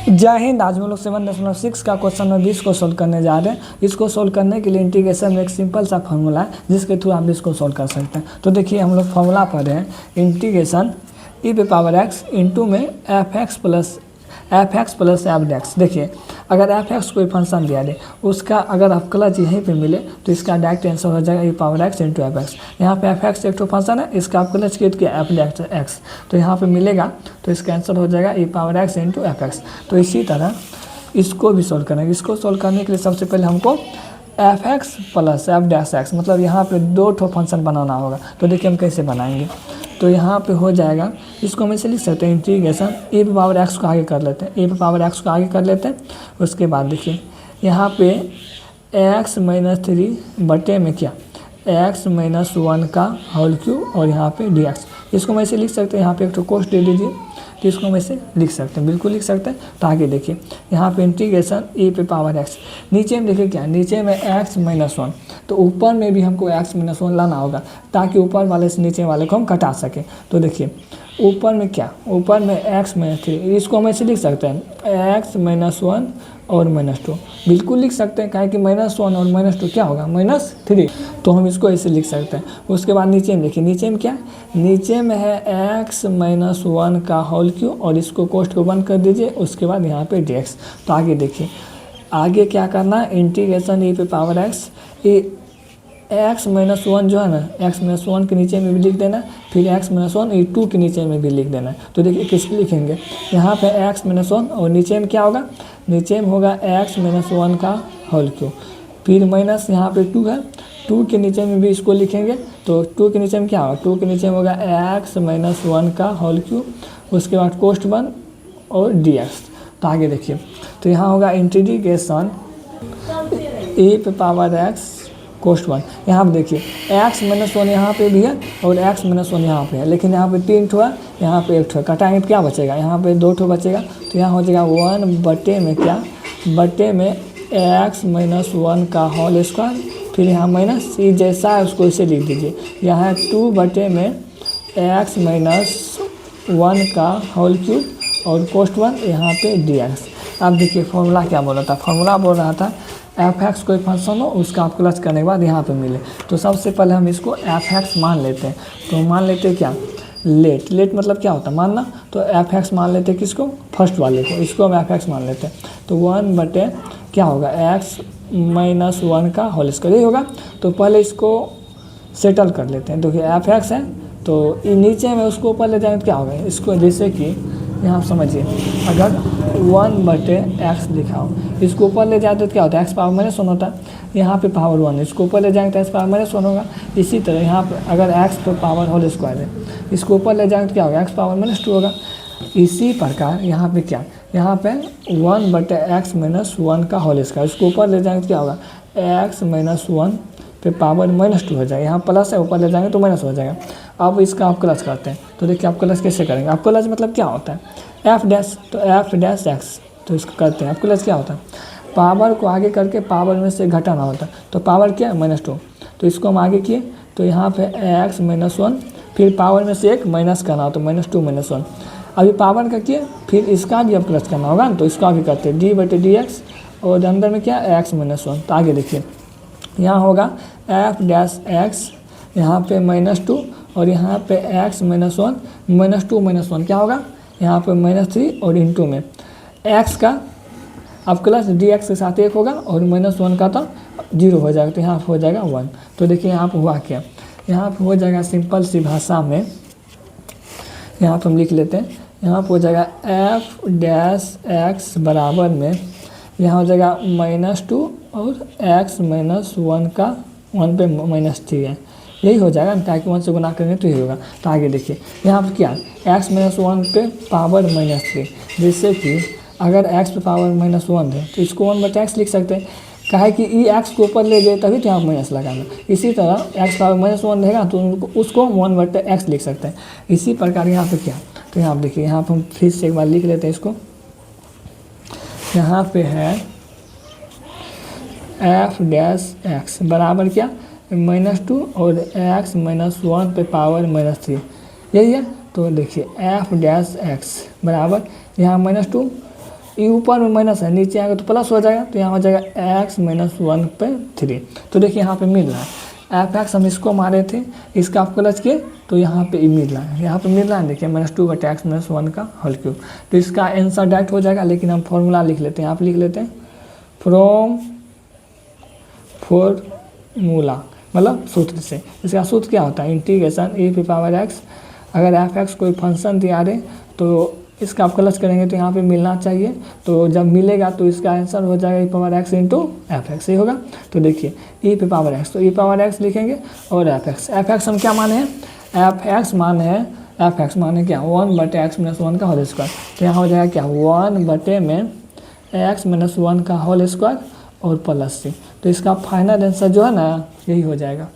जय हिंद। आज हम लोग 7.6 का क्वेश्चन नंबर 20 को सोल्व करने जा रहे हैं। इसको सोल्व करने के लिए इंटीग्रेशन में एक सिंपल सा फार्मूला है जिसके थ्रू आप इसको सोल्व कर सकते हैं। तो देखिए हम लोग फार्मूला पढ़ रहे हैं इंटीग्रेशन e पे पावर x इंटू में एफ एक्स प्लस एफ डैक्स। देखिए अगर एफ एक्स कोई फंक्शन दिया दे उसका अगर अवकलज यहीं पे मिले तो इसका डायरेक्ट आंसर हो जाएगा e power x into F x. यहाँ पे एफ एक्स एक तो फंक्शन है, इसका अवकलज किया एफ डैक्स एक्स, तो यहाँ पे मिलेगा तो इसका आंसर हो जाएगा e power x into F x. तो इसी तरह इसको भी सोल्व करेंगे। इसको सोल्व करने के लिए सबसे पहले हमको F x plus F dash x मतलब यहाँ पे दो ठो फंक्शन बनाना होगा। तो देखिए हम कैसे बनाएंगे। तो यहाँ पे हो जाएगा, इसको हम ऐसे लिख सकते हैं इंटीग्रेशन e पे पावर x को आगे कर लेते हैं, e पे पावर x को आगे कर लेते हैं। उसके बाद देखिए यहाँ पे x माइनस 3 बटे में क्या x माइनस 1 का होल क्यूब और यहाँ पे dx। इसको हम ऐसे लिख सकते हैं, यहाँ पे एक तो कोष्ट दे दीजिए तो इसको हम ऐसे लिख सकते हैं, बिल्कुल लिख सकते हैं। तो आगे देखिए यहाँ पे इंटीग्रेशन e पे पावर x, नीचे में देखिए क्या नीचे में x माइनस 1, तो ऊपर में भी हमको x माइनस 1 लाना होगा ताकि ऊपर वाले से नीचे वाले को हम घटा सकें। तो देखिए ऊपर में क्या, ऊपर में x माइनस 3, इसको हम ऐसे लिख सकते हैं x माइनस 1 और माइनस 2, बिल्कुल लिख सकते हैं काहे कि माइनस 1 और माइनस 2 क्या होगा माइनस 3, तो हम इसको ऐसे लिख सकते हैं। उसके बाद नीचे में देखिए, नीचे में क्या, नीचे में है x माइनस 1 का होल क्यूब और इसको कोष्ट को बंद कर दीजिए। उसके बाद यहाँ पे dx। तो आगे देखिए आगे क्या करना है, इंटीग्रेशन e पे पावर x, x माइनस 1 जो है ना x माइनस 1 के नीचे में भी लिख देना, फिर x माइनस 1 ये 2 के नीचे में भी लिख देना है। तो देखिए किस पे लिखेंगे, यहाँ पे x माइनस 1 और नीचे में क्या होगा, नीचे में होगा x माइनस 1 का होल क्यूब, फिर माइनस यहाँ पे 2 है, 2 के नीचे में भी इसको लिखेंगे। तो 2 के नीचे में क्या होगा, 2 के नीचे में होगा x माइनस 1 का होल क्यूब, उसके बाद कोष्ट बंद और dx। तो आगे देखिए तो यहाँ होगा इंटीग्रेशन e पे पावर x कोष्ट 1। यहाँ पे देखिए x माइनस 1 यहाँ पे भी है और x माइनस 1 यहाँ पे है, लेकिन यहाँ पे 3 ठो है, यहाँ पे 1 ठो है, कटाएंगे तो क्या बचेगा, यहाँ पे 2 ठो बचेगा। तो यहाँ हो जाएगा 1 बटे में क्या, बटे में x माइनस 1 का होल स्क्वायर, फिर यहाँ माइनस ये जैसा है उसको इसे लिख दीजिए। यहाँ 2 बटे में x माइनस 1 का होल क्यूब और कोष्ट 1 यहाँ पे dx। अब देखिए फॉर्मूला क्या बोल रहा था, फॉर्मूला बोल रहा था एफ एक्स कोई फंक्शन हो उसका आप प्लस करने के बाद यहाँ पे मिले। तो सबसे पहले हम इसको एफ एक्स मान लेते हैं। तो मान लेते हैं क्या, लेट मतलब क्या होता है मानना, तो एफ एक्स मान लेते हैं किसको, फर्स्ट वाले को, इसको हम एफ एक्स मान लेते हैं। तो 1 बटे क्या होगा एक्स माइनस 1 का होल स्क्वायर ये होगा। तो पहले इसको सेटल कर लेते हैं। देखिए एफ एक्स है तो नीचे में उसको ऊपर ले जाएंगे तो क्या होगा, इसको जैसे कि यहाँ समझिए अगर 1 बटे x लिखा हो, इसको ऊपर ले जाते तो क्या होता है x पावर माइनस 1 होता है, यहाँ पे पावर 1, इसको ऊपर ले जाएंगे तो x पावर माइनस 1 होगा। इसी तरह यहाँ पे अगर x पे पावर होल स्क्वायर है, इसको ऊपर ले जाएंगे तो क्या होगा x पावर माइनस 2 होगा। इसी प्रकार यहाँ पे क्या, यहाँ पे 1 बटे x माइनस 1 का होल स्क्वायर, इसको ऊपर ले जाएंगे तो क्या होगा x माइनस 1 पे पावर माइनस 2 हो जाएगा। यहाँ प्लस है, ऊपर ले जाएंगे तो माइनस हो जाएगा। अब इसका आप प्लस करते हैं। तो देखिए आप प्लस कैसे करेंगे, आप प्लस मतलब क्या होता है एफ डैश, तो एफ डैश एक्स, तो इसको करते हैं। आप प्लस क्या होता है, पावर को आगे करके पावर में से घटाना होता है। तो पावर क्या है -2, तो इसको हम आगे किए तो यहाँ पे एक्स माइनस 1, फिर पावर में से एक माइनस करना हो तो -2 -1। अभी पावर का किए फिर इसका भी अब प्लस करना होगा ना, तो इसका भी करते हैं डी बटे डी एक्स और अंदर में क्या एक्स माइनस 1। तो आगे देखिए यहाँ होगा एफ डैश एक्स, यहाँ पे -2 और यहाँ पे x माइनस 1 -2 -1 क्या होगा, यहाँ पे -3 और इंटू में x का अब प्लस dx के साथ 1 होगा और -1 का तो 0 हो जाएगा, तो यहाँ पे हो जाएगा 1। तो देखिए यहाँ पे हुआ क्या, यहाँ पे हो जाएगा सिंपल सी भाषा में, यहाँ पे हम लिख लेते हैं, यहाँ पे हो जाएगा एफ डैश एक्स बराबर में यहाँ हो जाएगा -2 और x माइनस 1 का 1 पे -3 है, यही हो जाएगा ना, ताकि 1 से गुना करेंगे तो यही होगा। तो आगे देखिए यहाँ पर क्या x माइनस 1 पे पावर -3, जैसे कि अगर x पे पावर -1 है तो इसको 1 बटे x लिख सकते हैं, काहे कि ई x को ऊपर ले गए तभी तो यहाँ माइनस लगाना। इसी तरह x पावर -1 रहेगा तो उसको 1 बटे x लिख सकते हैं। इसी प्रकार यहाँ पे क्या, तो यहाँ पर देखिए यहाँ पर हम फिर से एक बार लिख लेते हैं इसको। यहाँ पे है एफ डैश एक्स बराबर क्या -2 और x माइनस 1 पे पावर -3, यही है। तो देखिए एफ डैश एक्स बराबर यहाँ -2 ये ऊपर में माइनस है, नीचे आएगा तो प्लस हो जाएगा, तो यहाँ हो जाएगा x माइनस 1/3। तो देखिए यहाँ पे मिल रहा है एफ एक्स, हम इसको मारे थे, इसका आप प्लस किए तो यहाँ पे मिल रहा है, यहाँ पे मिल रहा है देखिए -2/x माइनस 1 का होल क्यूब। तो इसका आंसर डायरेक्ट हो जाएगा, लेकिन हम फॉर्मूला लिख लेते हैं, यहाँ पे लिख लेते हैं फ्रॉम फॉर्मूला मतलब सूत्र से। इसका सूत्र क्या होता है, इंटीग्रेशन e की पावर x, अगर एफ एक्स कोई फंक्शन दिया रहे तो इसका आप प्लस करेंगे तो यहाँ पे मिलना चाहिए, तो जब मिलेगा तो इसका आंसर हो जाएगा e power x into F X, ही होगा। तो देखिए e पे पावर x, तो e पावर x लिखेंगे और एफ एक्स हम क्या माने हैं, एफ एक्स माने क्या 1/x माइनस 1 का होल स्क्वायर। तो यहाँ हो जाएगा क्या 1/x माइनस 1 का होल स्क्वायर और प्लस c। तो इसका फाइनल आंसर जो है ना यही हो जाएगा।